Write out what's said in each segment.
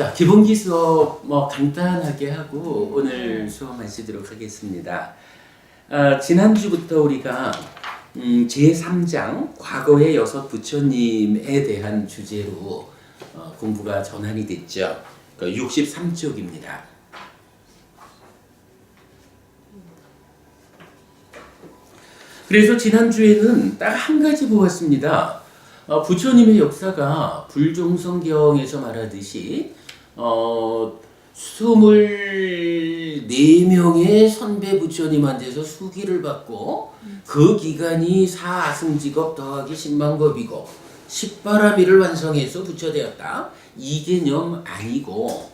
자, 기본기 수업 간단하게 하고 오늘 수업 마치도록 하겠습니다. 지난주부터 우리가 제3장 과거의 여섯 부처님에 대한 주제로 공부가 전환이 됐죠. 63쪽입니다. 그래서 지난주에는 딱 한 가지 보았습니다. 부처님의 역사가 불종성경에서 말하듯이 24명의 선배 부처님한테서 수기를 받고 그 기간이 사아승직업 더하기 10만겁이고 10바라미를 완성해서 부처되었다. 이 개념 아니고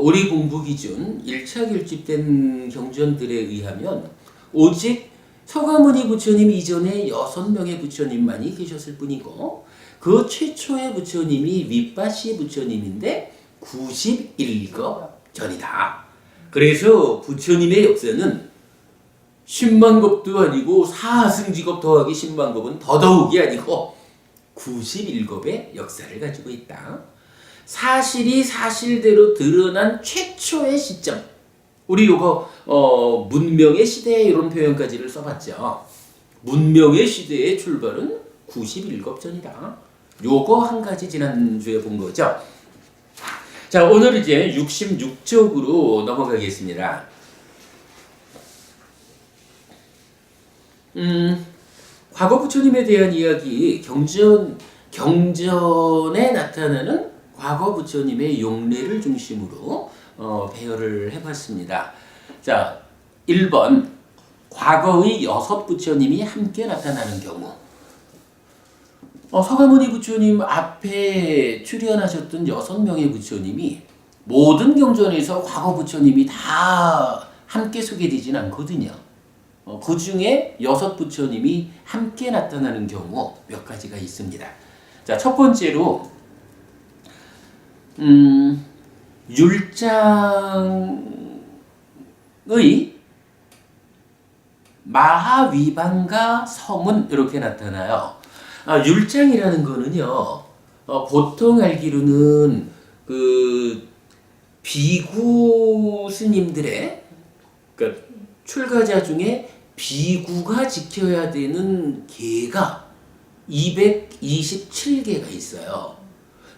우리 공부 기준 1차 결집된 경전들에 의하면 오직 서가모니 부처님 이전에 6명의 부처님만이 계셨을 뿐이고 그 최초의 부처님이 윗바시 부처님인데 91급 전이다. 그래서 부처님의 역사는 10만급도 아니고 사승직업 더하기 10만급은 더더욱이 아니고 91급의 역사를 가지고 있다. 사실이 사실대로 드러난 최초의 시점. 우리 요거 문명의 시대 이런 표현까지를 써봤죠. 문명의 시대의 출발은 91급 전이다. 요거 한 가지 지난주에 본 거죠. 자, 오늘 이제 66쪽으로 넘어가겠습니다. 과거 부처님에 대한 이야기, 경전에 나타나는 과거 부처님의 용례를 중심으로 배열을 해봤습니다. 자, 1번 과거의 6 부처님이 함께 나타나는 경우. 서가모니 부처님 앞에 출연하셨던 6명의 부처님이 모든 경전에서 과거 부처님이 다 함께 소개되진 않거든요. 그 중에 6 부처님이 함께 나타나는 경우 몇 가지가 있습니다. 자, 첫 번째로 율장의 마하위반가 성은 이렇게 나타나요. 율장이라는 거는요, 보통 알기로는 그 비구 스님들의, 그러니까 출가자 중에 비구가 지켜야 되는 계가 227개가 있어요.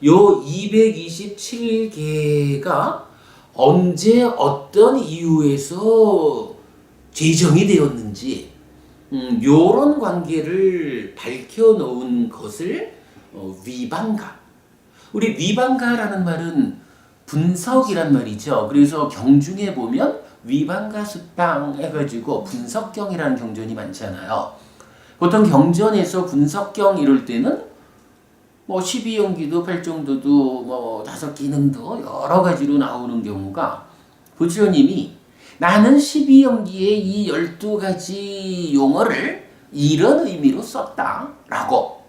요 227개가 언제 어떤 이유에서 제정이 되었는지 요런 관계를 밝혀놓은 것을 위반가. 우리 위반가라는 말은 분석이란 말이죠. 그래서 경중에 보면 위반가 수당 해가지고 분석경이라는 경전이 많잖아요. 보통 경전에서 분석경 이럴 때는 12연기도 8정도도 5기능도 여러 가지로 나오는 경우가 부처님이 나는 12연기의 이 12가지 용어를 이런 의미로 썼다라고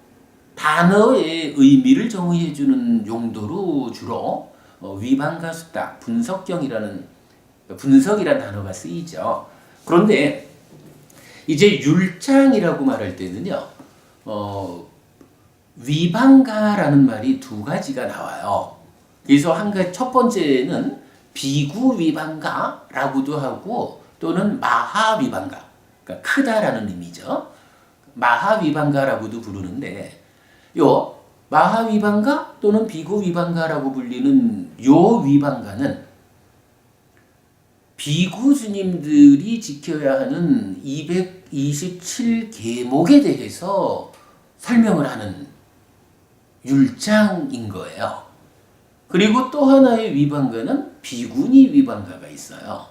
단어의 의미를 정의해주는 용도로 주로 위반가수다, 분석이라는 단어가 쓰이죠. 그런데 이제 율장이라고 말할 때는요, 위반가라는 말이 2가지가 나와요. 그래서 첫 번째는 비구 위반가라고도 하고 또는 마하 위반가, 그러니까 크다라는 의미죠. 마하 위반가라고도 부르는데 요 마하 위반가 또는 비구 위반가라고 불리는 요 위반가는 비구 스님들이 지켜야 하는 227계목에 대해서 설명을 하는 율장인 거예요. 그리고 또 하나의 위반가는 비구니 위반가가 있어요.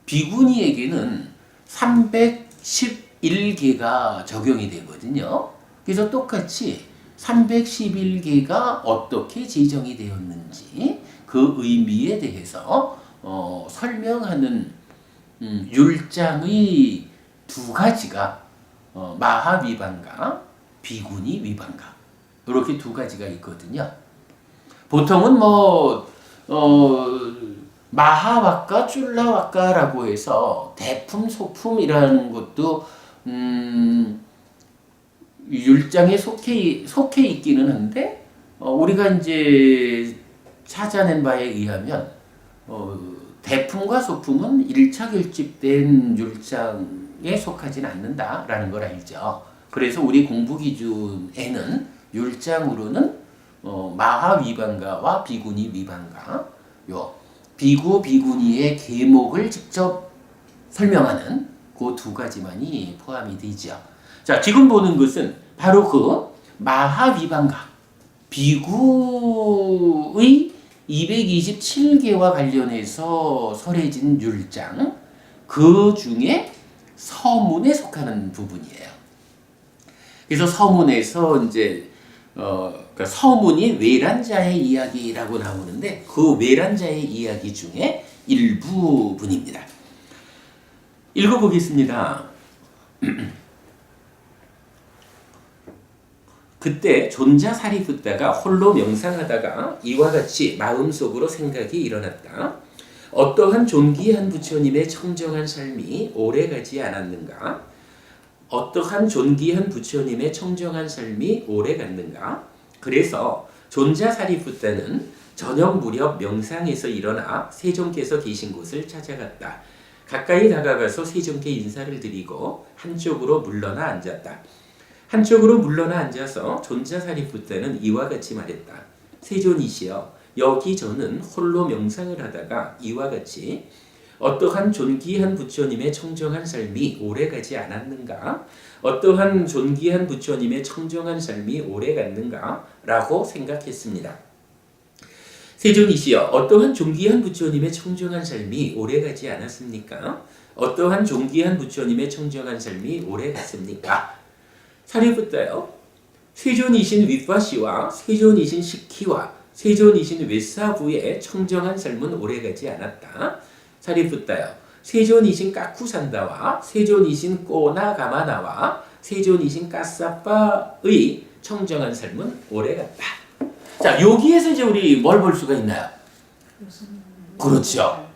비구니에게는 311개가 적용이 되거든요. 그래서 똑같이 311개가 어떻게 제정이 되었는지 그 의미에 대해서 설명하는 율장의 2가지가 마하 위반가, 비구니 위반가 이렇게 2가지가 있거든요. 보통은 마하와까, 쫄라와까라고 해서 대품, 소품이라는 것도 율장에 속해 있기는 한데 우리가 이제 찾아낸 바에 의하면 대품과 소품은 1차 결집된 율장에 속하진 않는다라는 걸 알죠. 그래서 우리 공부 기준에는 율장으로는 마하 위반가와 비구니 위반가, 요 비구 비구니의 계목을 직접 설명하는 그 두 가지만이 포함이 되죠. 자, 지금 보는 것은 바로 그 마하 위반가, 비구의 227개와 관련해서 설해진 율장, 그 중에 서문에 속하는 부분이에요. 그래서 서문에서 이제 그러니까 서문이 외란자의 이야기라고 나오는데 그 외란자의 이야기 중에 일부분입니다. 읽어보겠습니다. 그때 존자 사리붓다가 홀로 명상하다가 이와 같이 마음속으로 생각이 일어났다. 어떠한 존귀한 부처님의 청정한 삶이 오래가지 않았는가? 어떠한 존귀한 부처님의 청정한 삶이 오래갔는가? 그래서 존자 사리붓다는 저녁 무렵 명상에서 일어나 세존께서 계신 곳을 찾아갔다. 가까이 다가가서 세존께 인사를 드리고 한쪽으로 물러나 앉았다. 한쪽으로 물러나 앉아서 존자 사리붓다는 이와 같이 말했다. 세존이시여, 여기 저는 홀로 명상을 하다가 이와 같이 어떠한 존귀한 부처님의 청정한 삶이 오래가지 않았는가? 어떠한 존귀한 부처님의 청정한 삶이 오래갔는가? 라고 생각했습니다. 세존이시여, 어떠한 존귀한 부처님의 청정한 삶이 오래가지 않았습니까? 어떠한 존귀한 부처님의 청정한 삶이 오래갔습니까? 사리붓다여, 세존이신 윗바시와 세존이신 시키와 세존이신 웨사부의 청정한 삶은 오래가지 않았다. 사리붓다여, 세존이신 까쿠산다와 세존이신 꼬나가마나와 세존이신 까사빠의 청정한 삶은 오래갔다. 자, 여기에서 이제 우리 뭘 볼 수가 있나요? 그렇죠.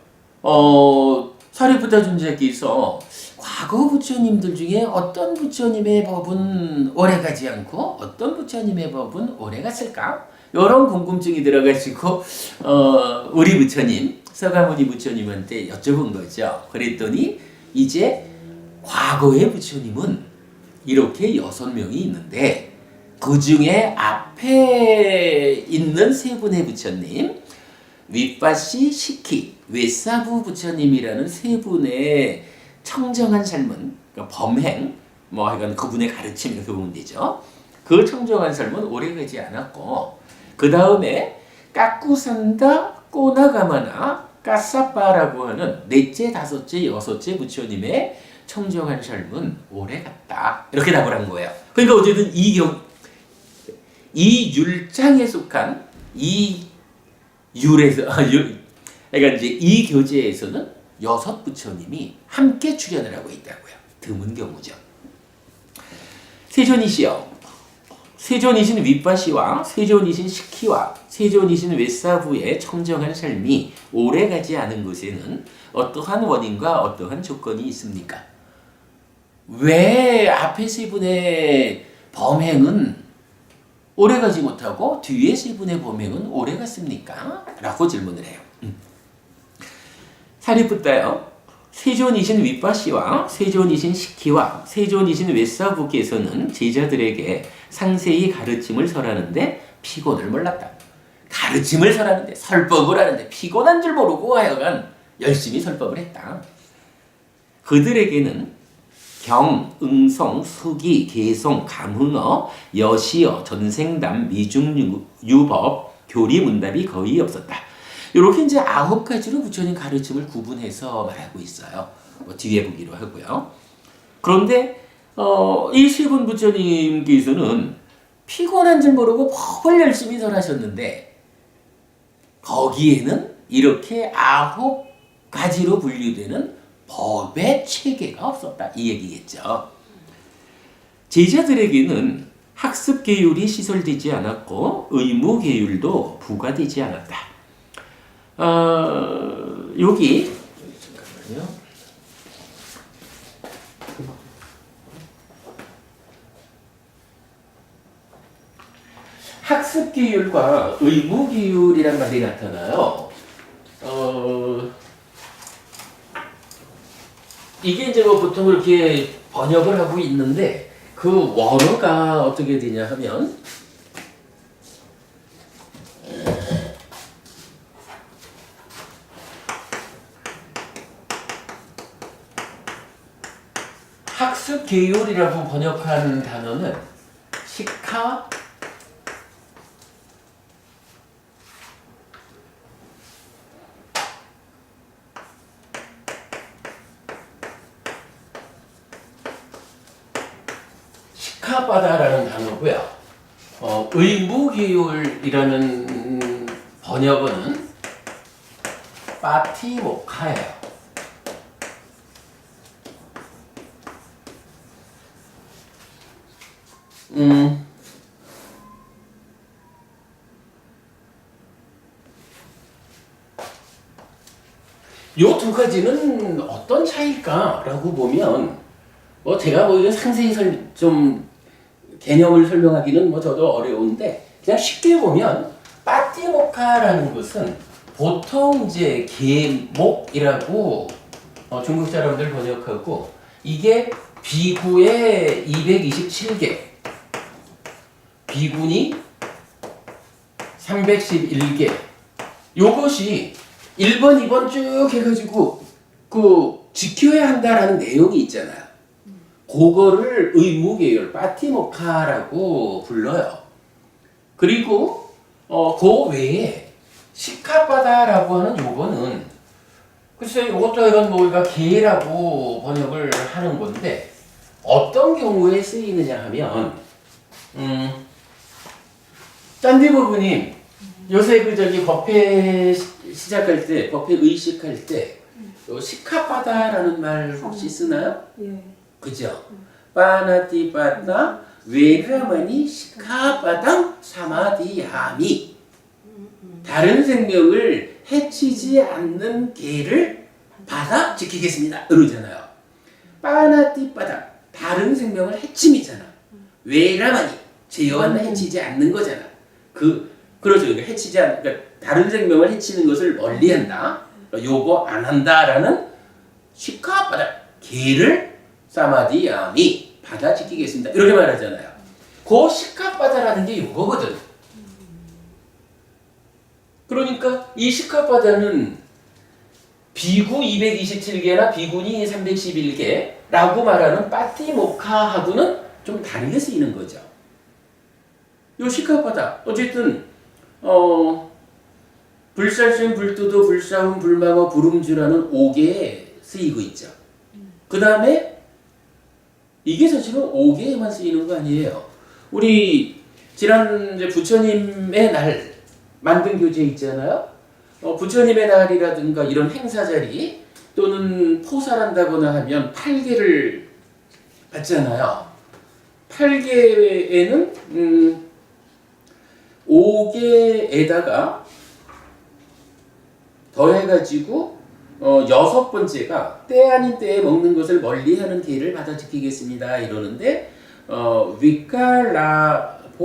사리붓다 존자께서 과거 부처님들 중에 어떤 부처님의 법은 오래가지 않고 어떤 부처님의 법은 오래갔을까? 이런 궁금증이 들어가지고 우리 부처님, 서가모니 부처님한테 여쭤본 거죠. 그랬더니 이제 과거의 부처님은 이렇게 6명이 있는데 그 중에 앞에 있는 세 분의 부처님, 윗바시, 시키, 웨사부 부처님이라는 세 분의 청정한 삶은, 그러니까 범행, 하여간 그분의 가르침 이렇게 보면 되죠. 그 청정한 삶은 오래가지 않았고, 그 다음에 까꾸산다, 꼬나가마나, 까사빠라고 하는 넷째, 다섯째, 여섯째 부처님의 청정한 삶은 오래갔다. 이렇게 답을 한 거예요. 그러니까 어쨌든 이 율장에 속한 이 율에서 그러니까 이제 이 교재에서는 6 부처님이 함께 출연을 하고 있다고요. 드문 경우죠. 세존이시여, 세존이신 윗바시와 세존이신 시키와 세존이신 웨사부의 청정한 삶이 오래가지 않은 것에는 어떠한 원인과 어떠한 조건이 있습니까? 왜 앞에 세 분의 범행은 오래가지 못하고 뒤에 세 분의 범행은 오래갔습니까? 라고 질문을 해요. 사리붓다여, 세존이신 윗바시와 세존이신 시키와 세존이신 웨사부께서는 제자들에게 상세히 가르침을 설하는데 피곤을 몰랐다. 가르침을 설하는데, 설법을 하는데 피곤한 줄 모르고 하여간 열심히 설법을 했다. 그들에게는 경, 응성, 수기, 개송, 감흥어, 여시어, 전생담, 미중유법, 교리문답이 거의 없었다. 이렇게 이제 9가지로 부처님 가르침을 구분해서 말하고 있어요. 뒤에 보기로 하고요. 그런데 이 세 분 부처님께서는 피곤한 줄 모르고 법을 열심히 설하셨는데 거기에는 이렇게 9가지로 분류되는 법의 체계가 없었다. 이 얘기겠죠. 제자들에게는 학습 계율이 시설되지 않았고 의무 계율도 부과되지 않았다. 여기 잠깐만요. 학습 학습계율과 의무계율이란 말이 나타나요. 이게 이제 뭐 보통 이렇게 번역을 하고 있는데 그 원어가 어떻게 되냐 하면 학습계율이라고 번역한 단어는 시카 시카바다라는 단어고요. 의무계율이라는 번역은 파티모카예요. 요 두 가지는 어떤 차이일까라고 보면 뭐 제가 뭐 이거 상세히 좀 개념을 설명하기는 뭐 저도 어려운데 그냥 쉽게 보면 파티모카라는 것은 보통 이제 계목이라고 중국 사람들 번역하고 이게 비구의 227개, 비군이 311개. 요것이 1번, 2번 쭉 해가지고 지켜야 한다라는 내용이 있잖아요. 그거를 의무계율, 파티모카라고 불러요. 그리고 그 외에 시카바다라고 하는 요거는 글쎄 이것도 이런 뭐 우리가 계라고 번역을 하는 건데 어떤 경우에 쓰이느냐 하면 짠디 부부님 요새 법회 시작할 때 법회 의식할 때 시카바다라는 말 혹시 쓰나요? 예. 그죠? 파나티바다 웨라마니 시카바당 사마디야미 다른 생명을 해치지 않는 계를 받아 지키겠습니다. 그러잖아요. 파나티바다 다른 생명을 해침이잖아. 웨라마니 제어하는 해치지 않는 거잖아. 그러죠. 해치지 그러니까 다른 생명을 해치는 것을 멀리한다. 요거 안 한다라는 시카바다 계를 사마디야미 받아 지키겠습니다. 이렇게 말하잖아요. 그 시카바다라는 게 요거거든. 그러니까 이 시카바다는 비구 227개나 비군이 311개라고 말하는 파티모카하고는 좀 다르게 쓰이는 거죠. 요 시카바다 어쨌든 불살심, 불두도, 불사훈, 불망어, 불음주라는 5개에 쓰이고 있죠. 그 다음에 이게 사실은 5개에만 쓰이는 거 아니에요. 우리 지난 이제 부처님의 날 만든 교재 있잖아요. 부처님의 날이라든가 이런 행사 자리 또는 포살한다거나 하면 8개를 받잖아요. 8개에는 5개에다가 더해가지고 6번째가 때 아닌 때에 먹는 것을 멀리하는 계를 받아 지키겠습니다. 이러는데 위칼라보자나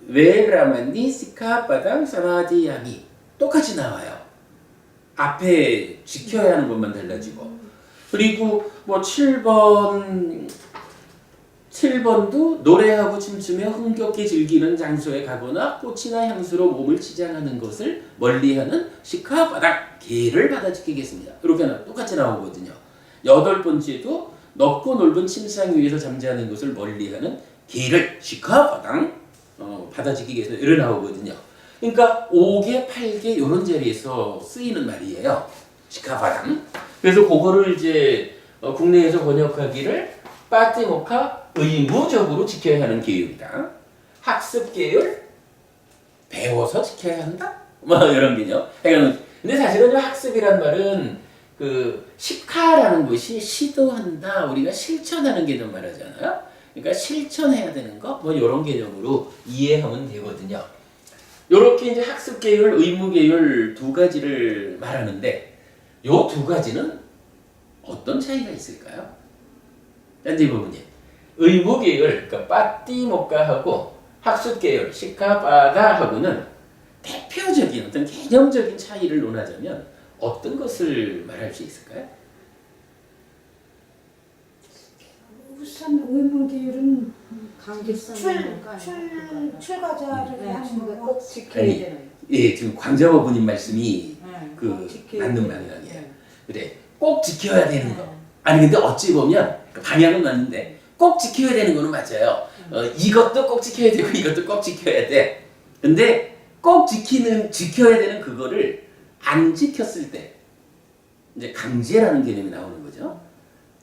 웨라만니 시카바당 사마디야미 똑같이 나와요. 앞에 지켜야 하는 것만 달라지고 그리고 뭐 7번도 노래하고 춤추며 흥겹게 즐기는 장소에 가거나 꽃이나 향수로 몸을 치장하는 것을 멀리하는 시카바닥 계를 받아 지키겠습니다. 이렇게 똑같이 나오거든요. 8번째도 넓고 넓은 침상 위에서 잠자는 것을 멀리하는 계를 시카바닥 받아 지키겠습니다. 이렇게 나오거든요. 그러니까 5개, 8개 이런 자리에서 쓰이는 말이에요. 시카바닥. 그래서 그거를 이제 국내에서 번역하기를 파티모카 의무적으로 지켜야 하는 계율이다. 학습 계율 배워서 지켜야 한다. 뭐 이런 개념. 근데 사실은 학습이란 말은 시카라는 것이 시도한다. 우리가 실천하는 개념 말하잖아요. 그러니까 실천해야 되는 거 뭐 이런 개념으로 이해하면 되거든요. 이렇게 이제 학습 계율, 의무 계율 두 가지를 말하는데 요 두 가지는 어떤 차이가 있을까요? 딴지 부분이 의무 계율, 그러니까 파티모카하고 학습 계열 시카바다하고는 대표적인 어떤 개념적인 차이를 논하자면 어떤 것을 말할 수 있을까요? 우선 의문 계율은 강제성이 출가자를 하는 거고 꼭 지켜야 아니, 되는. 예, 지금 광자모 부님 말씀이 그 꼭 지켜야 맞는 되는. 방향이에요. 그래, 꼭 지켜야 되는 거. 아니 근데 어찌 보면 방향은 맞는데 꼭 지켜야 되는 거는 맞아요. 이것도 꼭 지켜야 되고 이것도 꼭 지켜야 돼. 근데 꼭 지켜야 되는 그거를 안 지켰을 때 이제 강제라는 개념이 나오는 거죠.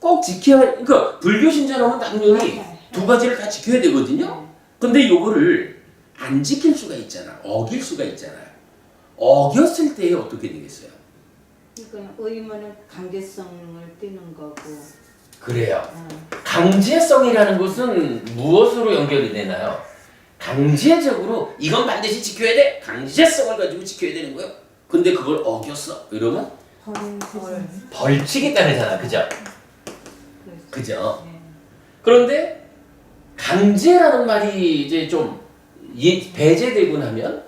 꼭 그러니까 불교 신자라면 당연히 두 가지를 다 지켜야 되거든요. 근데 요거를 안 지킬 수가 있잖아. 어길 수가 있잖아요. 어겼을 때 어떻게 되겠어요? 그러니까 의무는 강제성을 띠는 거고. 그래요. 강제성이라는 것은 무엇으로 연결이 되나요? 강제적으로 이건 반드시 지켜야 돼. 강제성을 가지고 지켜야 되는 거예요. 근데 그걸 어겼어. 이러면 벌칙이 따르잖아. 그죠? 그죠? 네. 그런데 강제라는 말이 이제 좀 배제되고 나면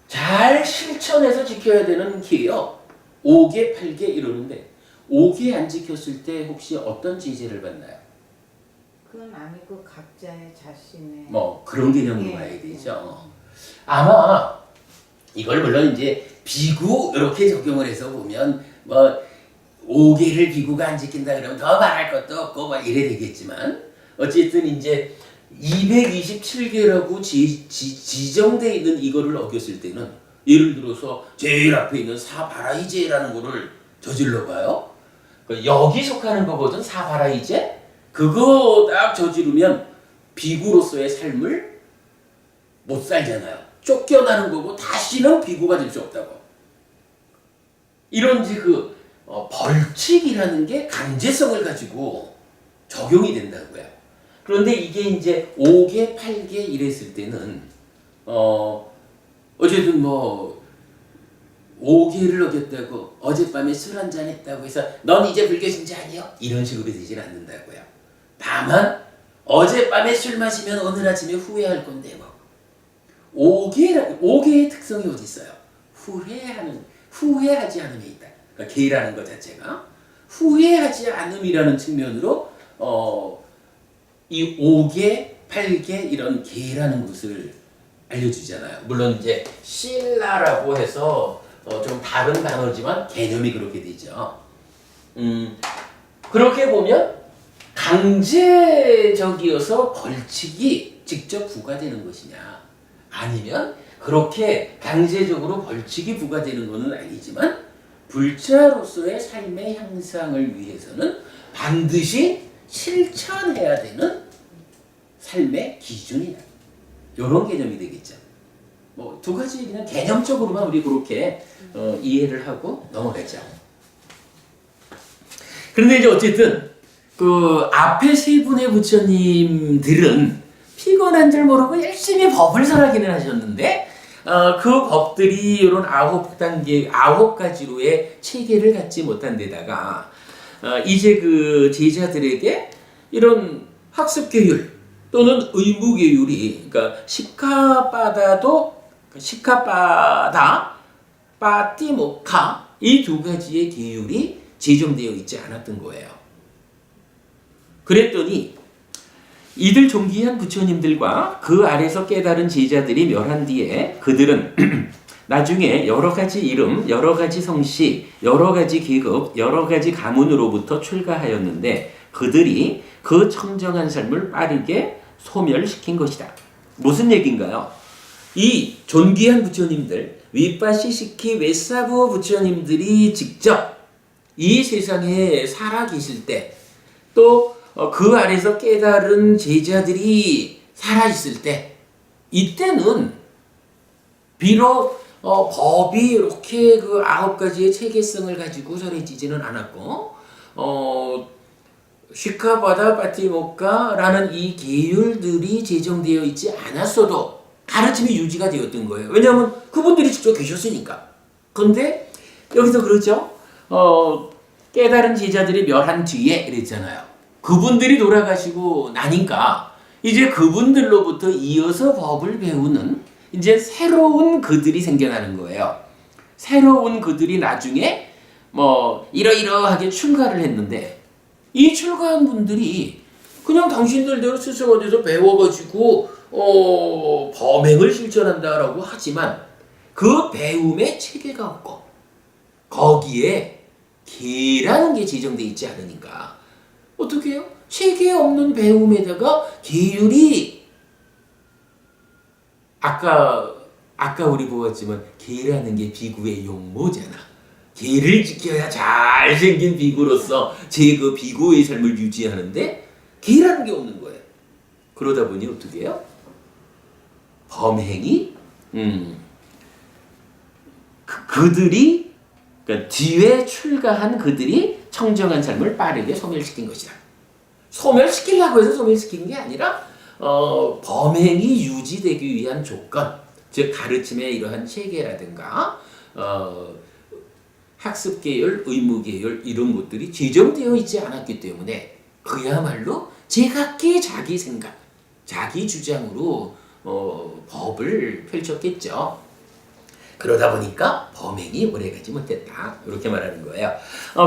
잘 실천해서 지켜야 되는 게요. 5개, 8개 이러는데 5개 안 지켰을 때 혹시 어떤 제재를 받나요? 그건 아니고 각자의 자신의 뭐 그런 개념으로 예. 봐야 되죠. 아마 이걸 물론 이제 비구 이렇게 적용을 해서 보면 뭐 5개를 비구가 안 지킨다 그러면 더 말할 것도 없고 막 이래 되겠지만 어쨌든 이제 227개라고 지정되어 있는 이거를 어겼을 때는 예를 들어서 제일 앞에 있는 사바라이제라는 거를 저질러 봐요. 여기 속하는 거거든 사바라이제. 그거 딱 저지르면 비구로서의 삶을 못 살잖아요. 쫓겨나는 거고 다시는 비구가 될 수 없다고. 이런 이제 벌칙이라는 게 강제성을 가지고 적용이 된다고요. 그런데 이게 이제 5개, 8개 이랬을 때는 어쨌든 뭐 5개를 어겼다고 어젯밤에 술 한잔 했다고 해서 넌 이제 불교 신자 아니요? 이런 식으로 되진 않는다고요. 다만 어젯밤에 술 마시면 오늘 아침에 후회할 건데 뭐 5개의 특성이 어디 있어요? 후회하지 않음에 있다. 그러니까 계라는 것 자체가 후회하지 않음이라는 측면으로 이 5개, 8개 이런 계라는 것을 알려주잖아요. 물론 이제 실라라고 해서 좀 다른 단어지만 개념이 그렇게 되죠. 그렇게 보면 강제적이어서 벌칙이 직접 부과되는 것이냐 아니면 그렇게 강제적으로 벌칙이 부과되는 것은 아니지만 불자로서의 삶의 향상을 위해서는 반드시 실천해야 되는 삶의 기준이다. 이런 개념이 되겠죠. 뭐 두 가지 그냥 개념적으로만 우리 그렇게 이해를 하고 넘어가죠. 그런데 이제 어쨌든 그 앞에 세 분의 부처님들은 피곤한 줄 모르고 열심히 법을 설하기는 하셨는데 그 법들이 이런 9단계, 9가지로의 체계를 갖지 못한 데다가 이제 그 제자들에게 이런 학습 계율 또는 의무 계율이 그러니까 시카바다, 파티모카 이 두 가지의 계율이 제정되어 있지 않았던 거예요. 그랬더니 이들 존귀한 부처님들과 그 아래서 깨달은 제자들이 멸한 뒤에 그들은 나중에 여러 가지 이름, 여러 가지 성씨, 여러 가지 계급, 여러 가지 가문으로부터 출가하였는데 그들이 그 청정한 삶을 빠르게 소멸시킨 것이다. 무슨 얘기인가요? 이 존귀한 부처님들, 위빠시시키 웨사부 부처님들이 직접 이 세상에 살아계실 때 또 그 아래서 깨달은 제자들이 살아있을 때 이때는 비록 법이 이렇게 그 9가지의 체계성을 가지고 설해지지는 않았고 시카바다 파티모카라는 이 계율들이 제정되어 있지 않았어도 가르침이 유지가 되었던 거예요. 왜냐하면 그분들이 직접 계셨으니까. 그런데 여기서 그러죠. 깨달은 제자들이 멸한 뒤에 이랬잖아요. 그분들이 돌아가시고 나니까 이제 그분들로부터 이어서 법을 배우는 이제 새로운 그들이 생겨나는 거예요. 새로운 그들이 나중에 뭐 이러이러하게 출가를 했는데 이 출가한 분들이 그냥 당신들대로 스승 어디서 배워가지고 범행을 실천한다라고 하지만 그 배움에 체계가 없고 거기에 계라는 게 지정돼 있지 않으니까 어떻게 해요? 체계 없는 배움에다가 계율이 아까 우리 보았지만 계라는 게 비구의 용모잖아. 계를 지켜야 잘생긴 비구로서 제 그 비구의 삶을 유지하는데 계라는 게 없는 거예요. 그러다 보니 어떻게 해요? 범행이 그들이 그러니까 뒤에 출가한 그들이 청정한 삶을 빠르게 소멸시킨 것이다. 소멸시키려고 해서 소멸시킨 게 아니라 범행이 유지되기 위한 조건, 즉 가르침의 이러한 체계라든가 학습 계열, 의무 계열 이런 것들이 지정되어 있지 않았기 때문에 그야말로 제각기 자기 생각, 자기 주장으로 법을 펼쳤겠죠. 그러다 보니까 범행이 오래가지 못했다. 이렇게 말하는 거예요.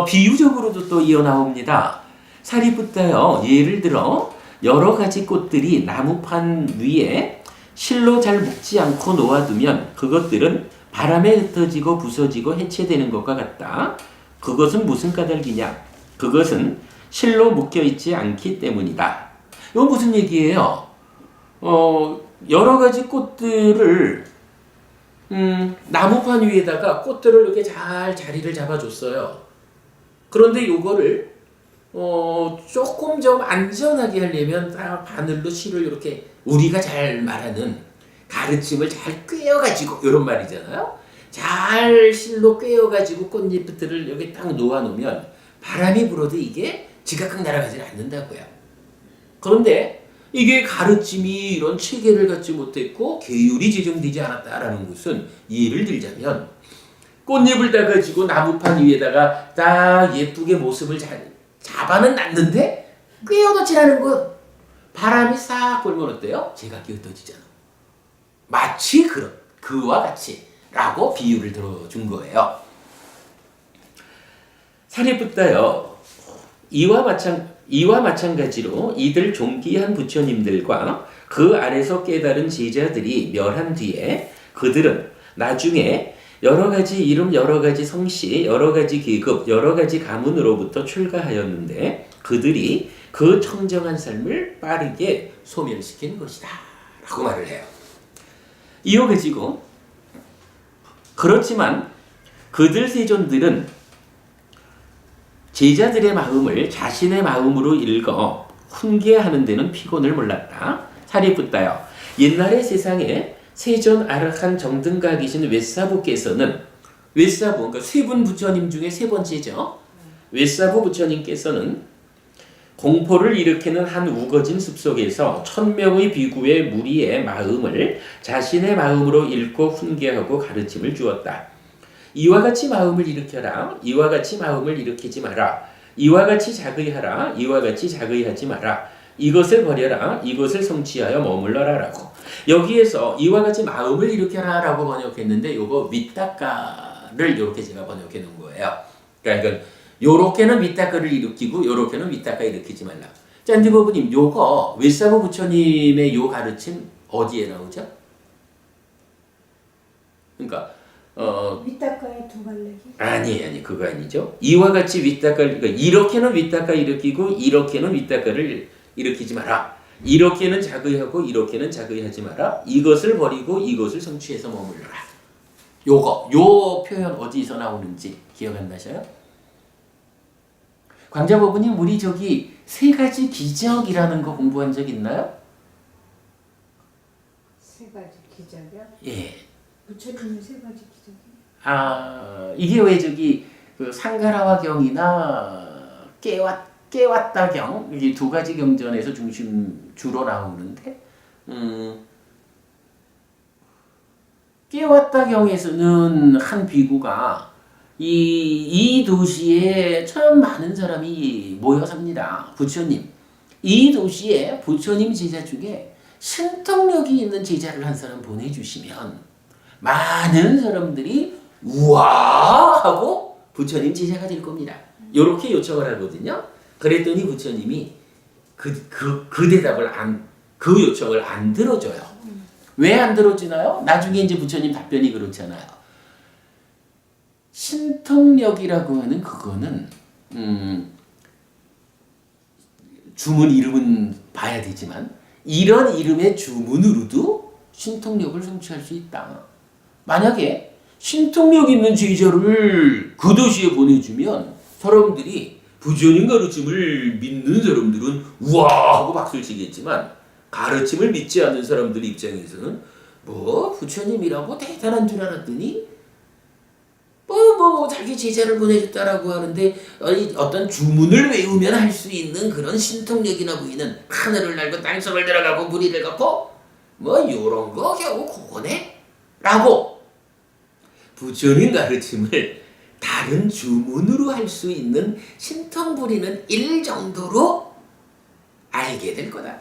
비유적으로도 또 이어나옵니다. 사리붓다요. 예를 들어 여러 가지 꽃들이 나무판 위에 실로 잘 묶지 않고 놓아두면 그것들은 바람에 흩어지고 부서지고 해체되는 것과 같다. 그것은 무슨 까닭이냐? 그것은 실로 묶여있지 않기 때문이다. 이건 무슨 얘기예요? 여러 가지 꽃들을 나무판 위에다가 꽃들을 이렇게 잘 자리를 잡아줬어요. 그런데 요거를 조금 좀 안전하게 하려면 바늘로 실을 이렇게 우리가 잘 말하는 가르침을 잘 꿰어가지고 이런 말이잖아요. 잘 실로 꿰어가지고 꽃잎들을 여기 딱 놓아놓으면 바람이 불어도 이게 지각각 날아가지는 않는다고요. 그런데 이게 가르침이 이런 체계를 갖지 못했고 계율이 지정되지 않았다라는 것은 예를 들자면 꽃잎을 따가지고 나무판 위에다가 딱 예쁘게 모습을 잘 잡아는 놨는데 꿰어놓지 않은 거 바람이 싹 불면 어때요? 제각기 흩어지잖아. 마치 그와 같이 라고 비유를 들어준 거예요. 사리붓다요. 이와 마찬가지로 이들 존귀한 부처님들과 그 안에서 깨달은 제자들이 멸한 뒤에 그들은 나중에 여러 가지 이름, 여러 가지 성씨, 여러 가지 계급, 여러 가지 가문으로부터 출가하였는데 그들이 그 청정한 삶을 빠르게 소멸시킨 것이다. 라고 말을 해요. 이어가지고 그렇지만 그들 세존들은 제자들의 마음을 자신의 마음으로 읽어 훈계하는 데는 피곤을 몰랐다. 사리붓다요. 옛날의 세상에 세존 아르한 정등각이신 웨사부께서는 그러니까 세 분 부처님 중에 세 번째죠. 웨사부 부처님께서는 공포를 일으키는 한 우거진 숲속에서 1000명의 비구의 무리의 마음을 자신의 마음으로 읽고 훈계하고 가르침을 주었다. 이와 같이 마음을 일으켜라. 이와 같이 마음을 일으키지 마라. 이와 같이 자의하라. 이와 같이 자의하지 마라. 이것을 버려라. 이것을 성취하여 머물러라. 라고. 여기에서 이와 같이 마음을 일으켜라 라고 번역했는데 요거 위따까를 이렇게 제가 번역해 놓은 거예요. 그러니까 이건 요렇게는 위따까를 일으키고 요렇게는 위따까 일으키지 말라. 짠디버부님 요거 웨사부 부처님의 요 가르침 어디에 나오죠? 그러니까 밑닦아의 두 갈래기? 아니 그거 아니죠. 이와 같이 위따까를 그러니까 이렇게는 위따까 일으키고 이렇게는 위따까를 일으키지 마라. 이렇게는 자의하고 이렇게는 자의하지 마라. 이것을 버리고 이것을 성취해서 머물러라. 요 표현 어디서 나오는지 기억 안 나셔요? 광자버부님 우리 저기 세 가지 기적이라는 거 공부한 적 있나요? 세 가지 기적이요? 예. 부처님의 세 가지 기적이? 이게 왜 저기 그 상가라화경이나 깨왔다경 이 두 가지 경전에서 주로 나오는데 깨왔다경에서는 한 비구가 이 도시에 참 많은 사람이 모여 삽니다. 부처님 이 도시에 부처님 제자 중에 신통력이 있는 제자를 한 사람 보내주시면 많은 사람들이 우와 하고 부처님 제자가 될 겁니다. 이렇게 요청을 하거든요. 그랬더니 부처님이 그 대답을 그 요청을 안 들어줘요. 왜 안 들어주나요? 나중에 이제 부처님 답변이 그렇잖아요. 신통력이라고 하는 그거는 주문 이름은 봐야 되지만 이런 이름의 주문으로도 신통력을 성취할 수 있다. 만약에 신통력 있는 제자를 그 도시에 보내주면 사람들이 부처님 가르침을 믿는 사람들은 우와 하고 박수를 치겠지만 가르침을 믿지 않는 사람들 입장에서는 뭐 부처님이라고 대단한 줄 알았더니 자기 제자를 보내줬다라고 하는데 어떤 주문을 외우면 할 수 있는 그런 신통력이나 보이는 하늘을 날고 땅속을 들어가고 물 위를 걷고 뭐 요런 거 겨우 그거네? 라고 부처님 가르침을 다른 주문으로 할 수 있는 신통 부리는 일 정도로 알게 될 거다.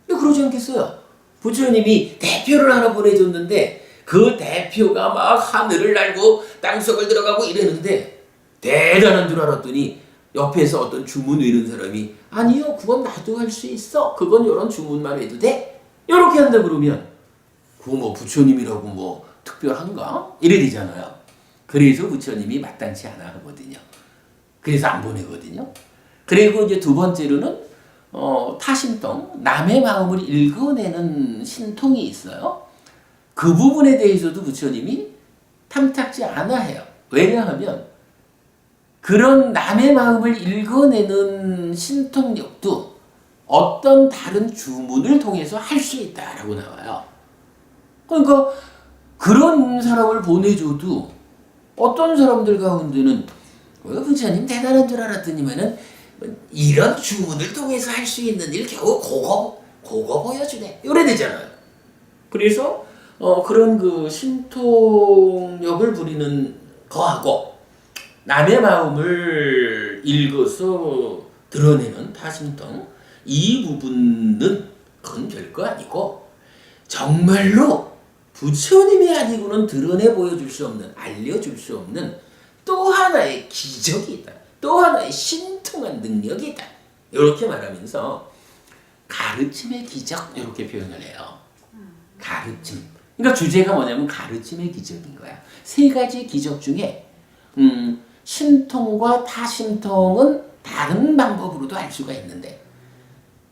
그러지 않겠어요? 부처님이 대표를 하나 보내줬는데 그 대표가 막 하늘을 날고 땅속을 들어가고 이랬는데 대단한 줄 알았더니 옆에서 어떤 주문 외는 사람이 아니요 그건 나도 할 수 있어 그건 이런 주문만 해도 돼 이렇게 한다 그러면 그거 뭐 부처님이라고 뭐 특별한가? 이래 되잖아요. 그래서 부처님이 마땅치 않아 하거든요. 그래서 안 보내거든요. 그리고 이제 두 번째로는 타신통, 남의 마음을 읽어내는 신통이 있어요. 그 부분에 대해서도 부처님이 탐탁지 않아 해요. 왜냐하면 그런 남의 마음을 읽어내는 신통력도 어떤 다른 주문을 통해서 할 수 있다라고 나와요. 그러니까 그런 사람을 보내줘도 어떤 사람들 가운데는 부처님 대단한 줄 알았더니만은 이런 주문을 통해서 할 수 있는 일 겨우 그거 보여주네. 이래 되잖아요. 그래서 그런 그 신통력을 부리는 거하고 남의 마음을 읽어서 드러내는 타신통 이 부분은 그건 별거 아니고 정말로 부처님이 아니고는 드러내 보여줄 수 없는 알려줄 수 없는 또 하나의 기적이 있다. 또 하나의 신통한 능력이 있다. 이렇게 말하면서 가르침의 기적 이렇게 표현을 해요. 가르침. 그러니까 주제가 뭐냐면 가르침의 기적인 거야. 세 가지 기적 중에 신통과 타신통은 다른 방법으로도 알 수가 있는데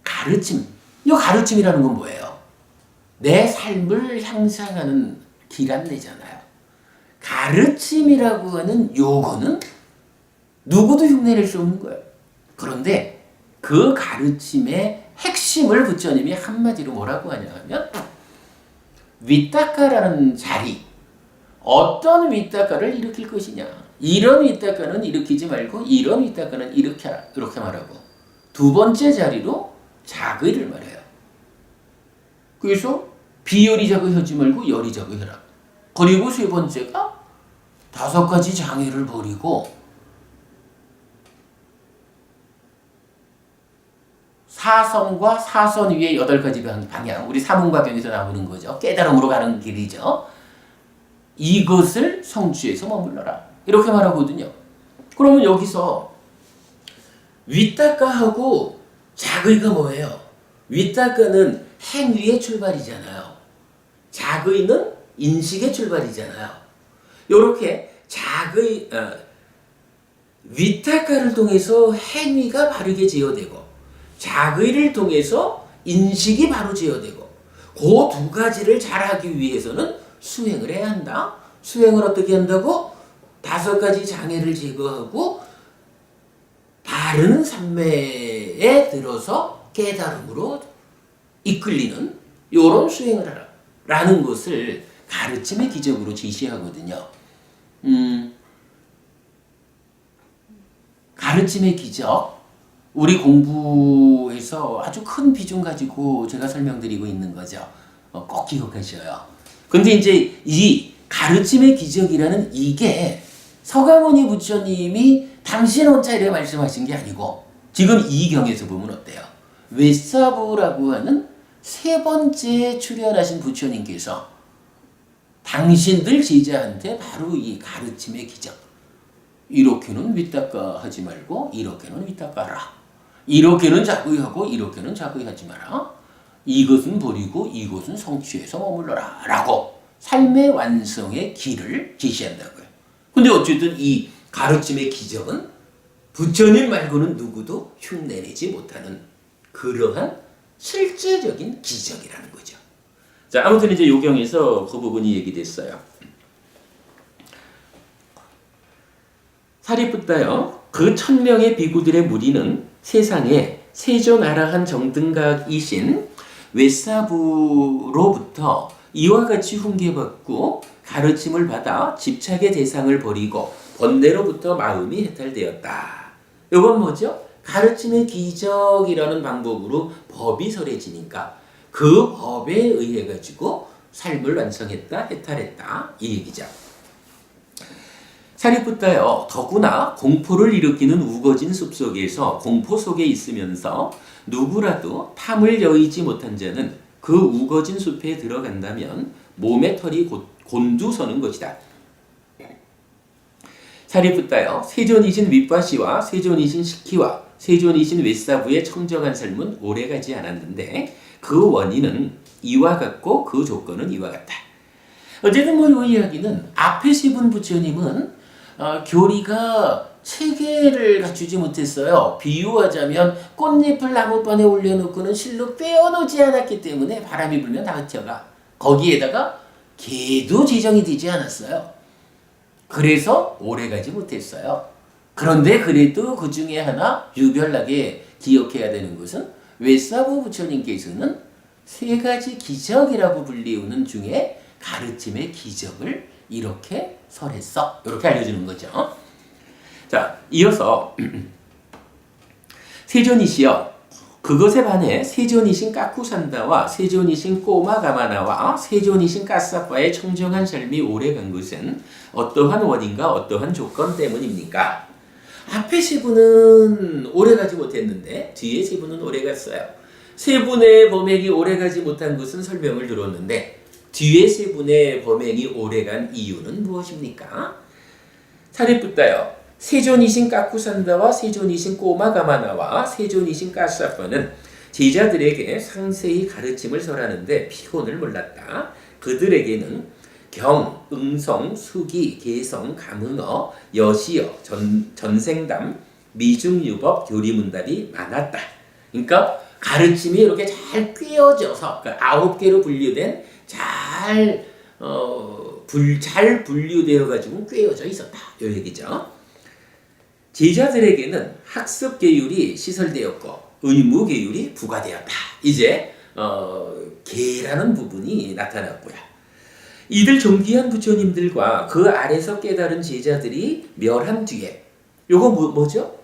가르침. 이 가르침이라는 건 뭐예요? 내 삶을 향상하는 길 안내잖아요. 가르침이라고 하는 요거는 누구도 흉내낼 수 없는 거예요. 그런데 그 가르침의 핵심을 부처님이 한마디로 뭐라고 하냐면 위따카라는 자리, 어떤 위따카를 일으킬 것이냐. 이런 위따카는 일으키지 말고 이런 위따카는 이렇게 하라. 이렇게 말하고 두 번째 자리로 자의를 말해요. 그래서 비열이자고 하지 말고 열이자고 해라. 그리고 세 번째가 5가지 장애를 버리고 사선과 사선 위에 8가지 방향, 우리 사문과경에서 나오는 거죠. 깨달음으로 가는 길이죠. 이것을 성취해서 머물러라. 이렇게 말하거든요. 그러면 여기서 위따카하고 자의가 뭐예요? 위따카는 행위의 출발이잖아요. 자의는 인식의 출발이잖아요. 이렇게 위따카를 통해서 행위가 바르게 제어되고 자의를 통해서 인식이 바로 제어되고 그 두 가지를 잘하기 위해서는 수행을 해야 한다. 수행을 어떻게 한다고? 5가지 장애를 제거하고 바른 삼매에 들어서 깨달음으로 이끌리는 이런 수행을 하라 라는 것을 가르침의 기적으로 제시하거든요. 가르침의 기적 우리 공부에서 아주 큰 비중 가지고 제가 설명드리고 있는 거죠. 꼭 기억하셔요. 근데 이제 이 가르침의 기적이라는 이게 서가모니 부처님이 당신 혼자 이렇게 말씀하신 게 아니고 지금 이 경에서 보면 어때요? 웨사부라고 하는 세 번째 출현하신 부처님께서 당신들 제자한테 바로 이 가르침의 기적, 이렇게는 윗닦아 하지 말고 이렇게는 윗닦아 하라, 이렇게는 자꾸히 하고 이렇게는 자꾸히 하지 마라, 이것은 버리고 이것은 성취해서 머물러라 라고 삶의 완성의 길을 제시한다고요. 근데 어쨌든 이 가르침의 기적은 부처님 말고는 누구도 흉내내지 못하는 그러한 실제적인 기적이라는 거죠. 자, 아무튼 이제 요경에서 그 부분이 얘기됐어요. 사리푸tta요, 그 1000명의 비구들의 무리는 세상에 세존아라한 정등각이신 웨사부로부터 이와 같이 훈계받고 가르침을 받아 집착의 대상을 버리고 번뇌로부터 마음이 해탈되었다. 이건 뭐죠? 가르침의 기적이라는 방법으로 법이 설해지니까 그 법에 의해 가지고 삶을 완성했다, 해탈했다, 이 얘기죠. 사리푸tta요, 더구나 공포를 일으키는 우거진 숲속에서 공포 속에 있으면서 누구라도 탐을 여의지 못한 자는 그 우거진 숲에 들어간다면 몸의 털이 곤두서는 것이다. 사리푸tta요, 세존이신 윗바시와 세존이신 시키와 세존이신 웨사부의 청정한 삶은 오래가지 않았는데 그 원인은 이와 같고 그 조건은 이와 같다. 어쨌든 뭐 이 이야기는 앞에 세 분 부처님은 교리가 체계를 갖추지 못했어요. 비유하자면 꽃잎을 나무판에 올려놓고는 실로 떼어놓지 않았기 때문에 바람이 불면 다 흩어가. 거기에다가 개도 지정이 되지 않았어요. 그래서 오래가지 못했어요. 그런데 그래도 그 중에 하나 유별나게 기억해야 되는 것은 웨사부 부처님께서는 세 가지 기적이라고 불리우는 중에 가르침의 기적을 이렇게 설했어. 이렇게 알려주는 거죠. 자, 이어서 세존이시여, 그것에 반해 세존이신 까쿠산다와 세존이신 꼬마가마나와 세존이신 까사파의 청정한 삶이 오래간 것은 어떠한 원인과 어떠한 조건 때문입니까? 앞에 세 분은 오래가지 못했는데 뒤에 세 분은 오래갔어요. 세 분의 범행이 오래가지 못한 것은 설명을 들었는데 뒤에 세 분의 범행이 오래간 이유는 무엇입니까? 사리푸tta요, 세존이신 까쿠산다와 세존이신 꼬마가마나와 세존이신 까사파는 제자들에게 상세히 가르침을 설하는데 피혼을 몰랐다. 그들에게는 경, 응성, 수기, 개성, 감흥어, 여시어, 전생담, 미중유법, 교리문답이 많았다. 그러니까 가르침이 이렇게 잘 꿰어져서 그러니까 9개로 분류된 잘 분류되어 가지고 꿰어져 있었다. 이 얘기죠. 제자들에게는 학습 계율이 시설되었고 의무 계율이 부과되었다. 이제 계라는 부분이 나타났고요. 이들 존귀한 부처님들과 그 아래서 깨달은 제자들이 멸한 뒤에 요거 뭐죠?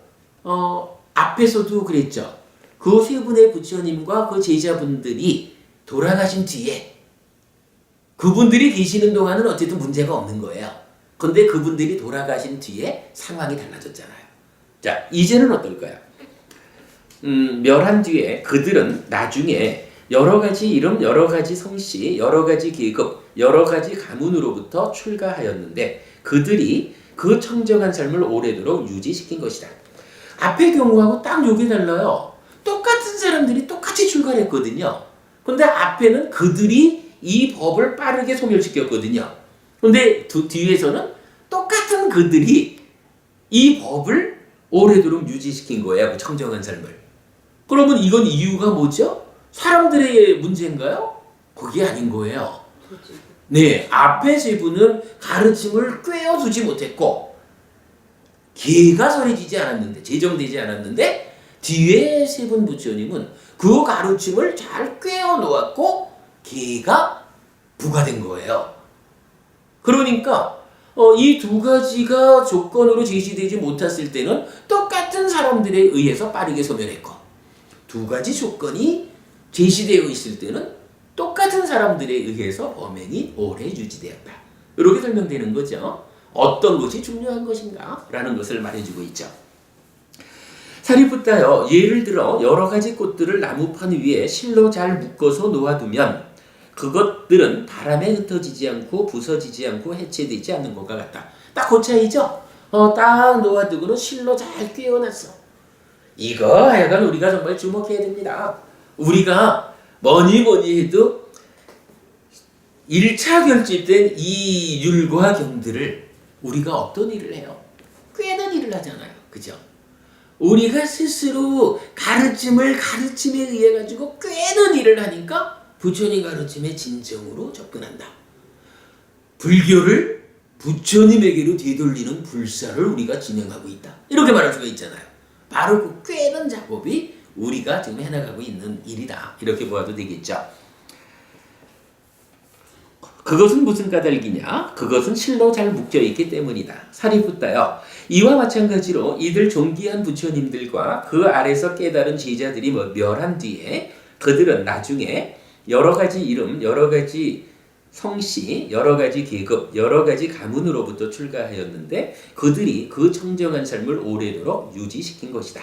앞에서도 그랬죠. 그 세 분의 부처님과 그 제자분들이 돌아가신 뒤에 그분들이 계시는 동안은 어쨌든 문제가 없는 거예요. 근데 그분들이 돌아가신 뒤에 상황이 달라졌잖아요. 자, 이제는 어떨까요? 멸한 뒤에 그들은 나중에 여러 가지 이름, 여러 가지 성씨, 여러 가지 계급, 여러 가지 가문으로부터 출가하였는데 그들이 그 청정한 삶을 오래도록 유지시킨 것이다. 앞의 경우하고 딱 요게 달라요. 똑같은 사람들이 똑같이 출가를 했거든요. 근데 앞에는 그들이 이 법을 빠르게 소멸시켰거든요. 근데 뒤에서는 똑같은 그들이 이 법을 오래도록 유지시킨 거예요. 그 청정한 삶을. 그러면 이건 이유가 뭐죠? 사람들의 문제인가요? 그게 아닌 거예요. 네, 앞에 세 분은 가르침을 꿰어두지 못했고 계가 설해지지 않았는데, 제정되지 않았는데 뒤에 세 분 부처님은 그 가르침을 잘 꿰어 놓았고 계가 부과된 거예요. 그러니까 이 두 가지가 조건으로 제시되지 못했을 때는 똑같은 사람들에 의해서 빠르게 소멸했고 두 가지 조건이 제시되어 있을 때는 똑같은 사람들에 의해서 범행이 오래 유지되었다. 이렇게 설명되는 거죠. 어떤 것이 중요한 것인가? 라는 것을 말해주고 있죠. 사리붓다요. 예를 들어 여러 가지 꽃들을 나무판 위에 실로 잘 묶어서 놓아두면 그것들은 바람에 흩어지지 않고 부서지지 않고 해체되지 않는 것과 같다. 딱 그 차이죠. 딱 놓아두고는 실로 잘 꿰어놨어. 이거 하여간 우리가 정말 주목해야 됩니다. 우리가 뭐니 해도 1차 결집된 이 율과 경들을 우리가 어떤 일을 해요? 꿰는 일을 하잖아요. 그죠? 우리가 스스로 가르침에 의해 가지고 꿰는 일을 하니까 부처님 가르침에 진정으로 접근한다. 불교를 부처님에게로 되돌리는 불사를 우리가 진행하고 있다. 이렇게 말할 수가 있잖아요. 바로 그 꿰는 작업이 우리가 지금 해나가고 있는 일이다. 이렇게 보아도 되겠죠. 그것은 무슨 까닭이냐? 그것은 실로 잘 묶여있기 때문이다. 사리붓다요. 이와 마찬가지로 이들 존귀한 부처님들과 그 아래서 깨달은 제자들이 멸한 뒤에 그들은 나중에 여러 가지 이름, 여러 가지 성씨, 여러 가지 계급, 여러 가지 가문으로부터 출가하였는데 그들이 그 청정한 삶을 오래도록 유지시킨 것이다.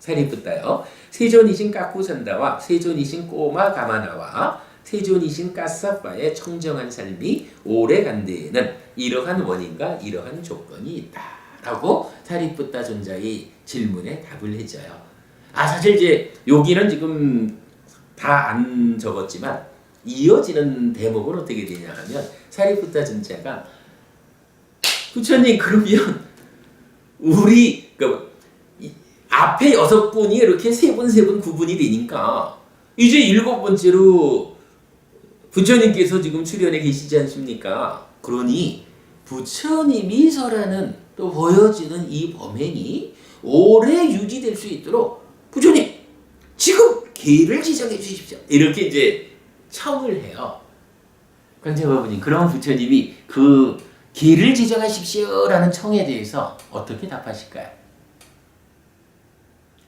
사리붓다요. 세존이신 까꾸산다와 세존이신 꼬마 가마나와 세존이신 까사파의 청정한 삶이 오래 간 데에는 이러한 원인과 이러한 조건이 있다. 라고 사리붓다 존자의 질문에 답을 해줘요. 사실 이제 여기는 지금 다 안 적었지만 이어지는 대목은 어떻게 되냐 하면 사리붓다 존자가 부처님 그러면 우리 앞에 6분이 이렇게 3분 구분이 되니까 이제 7번째로 부처님께서 지금 출연해 계시지 않습니까? 그러니 부처님이서라는 또 보여지는 이 범행이 오래 유지될 수 있도록 부처님 지금 계를 지정해 주십시오. 이렇게 이제 청을 해요. 관세음보님, 그럼 부처님이 그 계를 지정하십시오라는 청에 대해서 어떻게 답하실까요?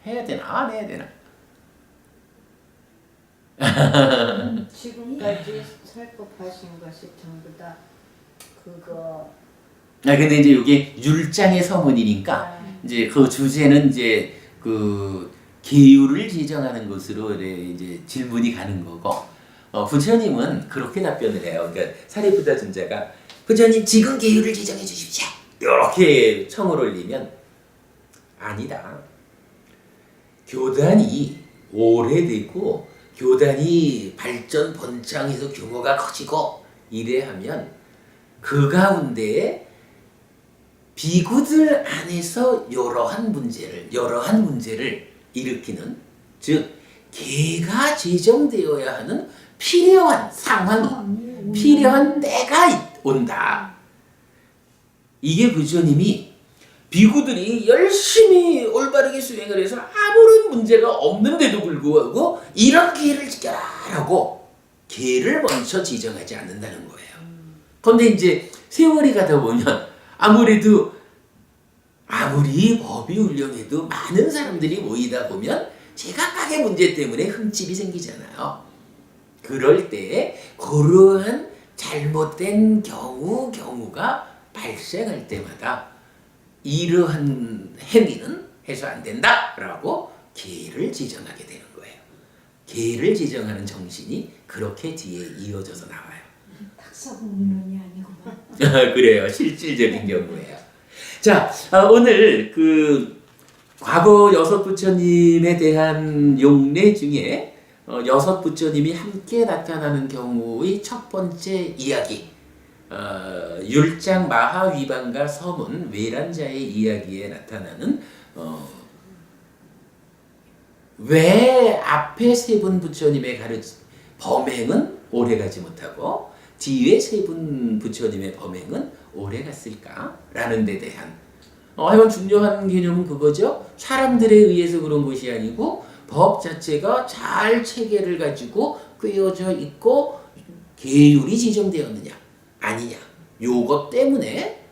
해야 되나 안 해야 되나? 지금까지 설법하신 것이 전부 다 그거. 근데 이제 이게 율장의 서문이니까 이제 그 주제는 이제 그 계율을 지정하는 것으로 이제 질문이 가는 거고, 부처님은 그렇게 답변을 해요. 그러니까 사리붓다 존자가 부처님 지금 계율을 지정해 주십시오. 이렇게 청을 올리면 아니다. 교단이 오래되고 교단이 발전 번창해서 규모가 커지고 이래 하면 그 가운데에 비구들 안에서 여러한 문제를 일으키는, 즉 계가 제정되어야 하는 필요한 상황이, 필요한 때가 온다. 이게 부처님이 비구들이 열심히 올바르게 수행을 해서 아무런 문제가 없는데도 불구하고 이런 계를 지켜라라고 계를 먼저 지정하지 않는다는 거예요. 그런데 이제 세월이 가다 보면 아무리 법이 훌륭해도 많은 사람들이 모이다 보면 제각각의 문제 때문에 흠집이 생기잖아요. 그럴 때 그러한 잘못된 경우가 발생할 때마다 이러한 행위는 해서 안 된다라고 계를 지정하게 되는 거예요. 계를 지정하는 정신이 그렇게 뒤에 이어져서 나와요. 탁사공론이 아니구만. 그래요. 실질적인 경우예요. 자, 오늘 그 과거 6 부처님에 대한 용례 중에 6 부처님이 함께 나타나는 경우의 첫 번째 이야기, 율장 마하위반가 서문 외란자의 이야기에 나타나는 왜 앞에 3분 부처님의 범행은 오래가지 못하고 뒤에 3분 부처님의 범행은 오래갔을까라는 데 대한 하여간 중요한 개념은 그거죠. 사람들에 의해서 그런 것이 아니고 법 자체가 잘 체계를 가지고 꿰어져 있고 계율이 지정되었느냐 아니냐, 요것 때문에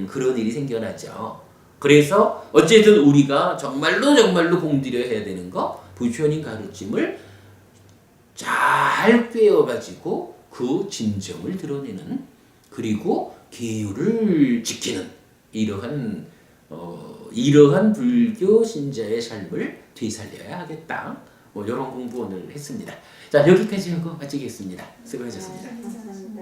그런 일이 생겨나죠. 그래서 어쨌든 우리가 정말로 공들여야 해야 되는 거, 부처님 가르침을 잘 꿰어가지고 그 진정을 드러내는, 그리고 계율을 지키는 이러한 이러한 불교 신자의 삶을 되살려야 하겠다. 뭐 이런 공부 오늘 했습니다. 자 여기까지 하고 마치겠습니다. 수고하셨습니다. 감사합니다.